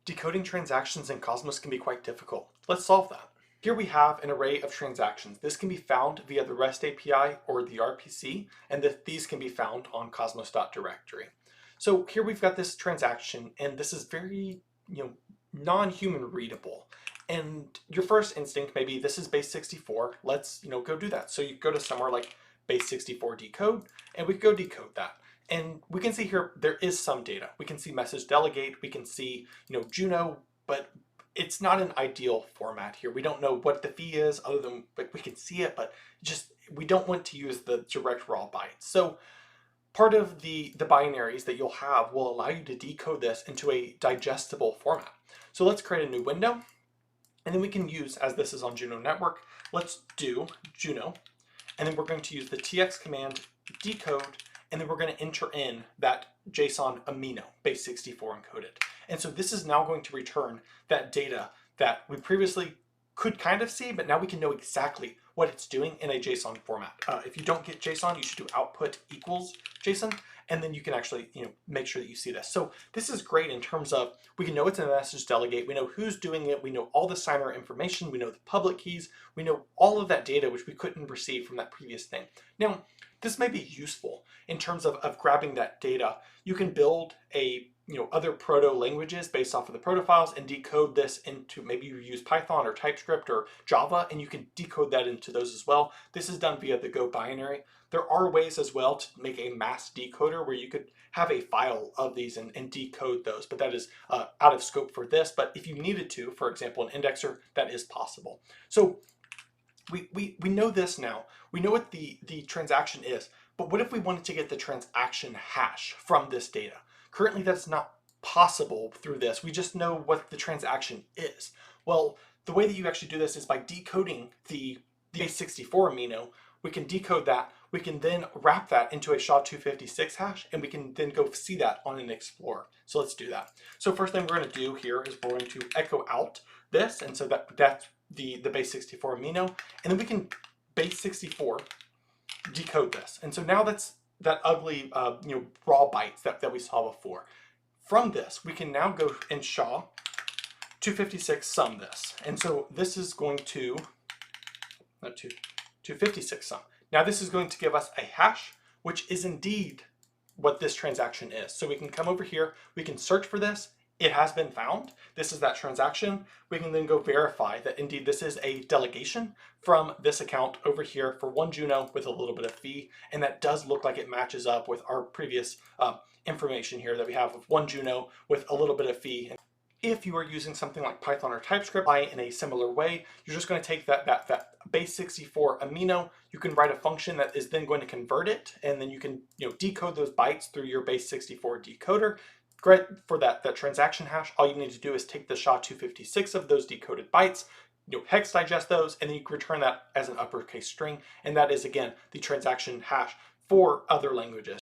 Decoding transactions in Cosmos can be quite difficult. Let's solve that. Here we have an array of transactions. This can be found via the REST API or the RPC, and these can be found on cosmos.directory. So here we've got this transaction, and this is very, non-human readable. And your first instinct maybe this is base 64. Let's, go do that. So you go to somewhere like base 64 decode, and we go decode that. And we can see here there is some data. We can see message delegate, we can see, Juno, but it's not an ideal format here. We don't know what the fee is other than we can see it, but just we don't want to use the direct raw bytes. So part of the binaries that you'll have will allow you to decode this into a digestible format. So let's create a new window, and then we can use, as this is on Juno network, let's do Juno, and then we're going to use the tx command decode, and then we're going to enter in that JSON amino, base 64 encoded. And so this is now going to return that data that we previously could kind of see, but now we can know exactly what it's doing in a JSON format. If you don't get JSON, you should do output equals JSON, and then you can actually make sure that you see this. So this is great in terms of we can know it's a message delegate, we know who's doing it, we know all the signer information, we know the public keys, we know all of that data which we couldn't receive from that previous thing. Now, this may be useful in terms of grabbing that data. You can build other proto languages based off of the proto files and decode this into, maybe you use Python or TypeScript or Java, and you can decode that into those as well. This is done via the Go binary. There are ways as well to make a mass decoder where you could have a file of these and decode those, but that is out of scope for this. But if you needed to, for example, an indexer, that is possible. So we know this now. We know what the transaction is, but what if we wanted to get the transaction hash from this data? Currently, that's not possible through this. We just know what the transaction is. Well, the way that you actually do this is by decoding the base 64 amino. We can decode that. We can then wrap that into a SHA-256 hash, and we can then go see that on an Explorer. So let's do that. So first thing we're going to do here is we're going to echo out this, and so that's the base 64 amino, and then we can base 64 decode this. And so now that's that ugly raw bytes that we saw before. From this, we can now go and SHA-256 sum this. And so this is going to, 256 sum. Now this is going to give us a hash, which is indeed what this transaction is. So we can come over here, we can search for this. It has been found. This is that transaction. We can then go verify that indeed this is a delegation from this account over here for one Juno with a little bit of fee. And that does look like it matches up with our previous information here that we have of one Juno with a little bit of fee. If you are using something like Python or TypeScript in a similar way, you're just going to take that base 64 amino, you can write a function that is then going to convert it, and then you can decode those bytes through your base 64 decoder. Great for that transaction hash. All you need to do is take the SHA-256 of those decoded bytes, hex digest those, and then you can return that as an uppercase string. And that is, again, the transaction hash for other languages.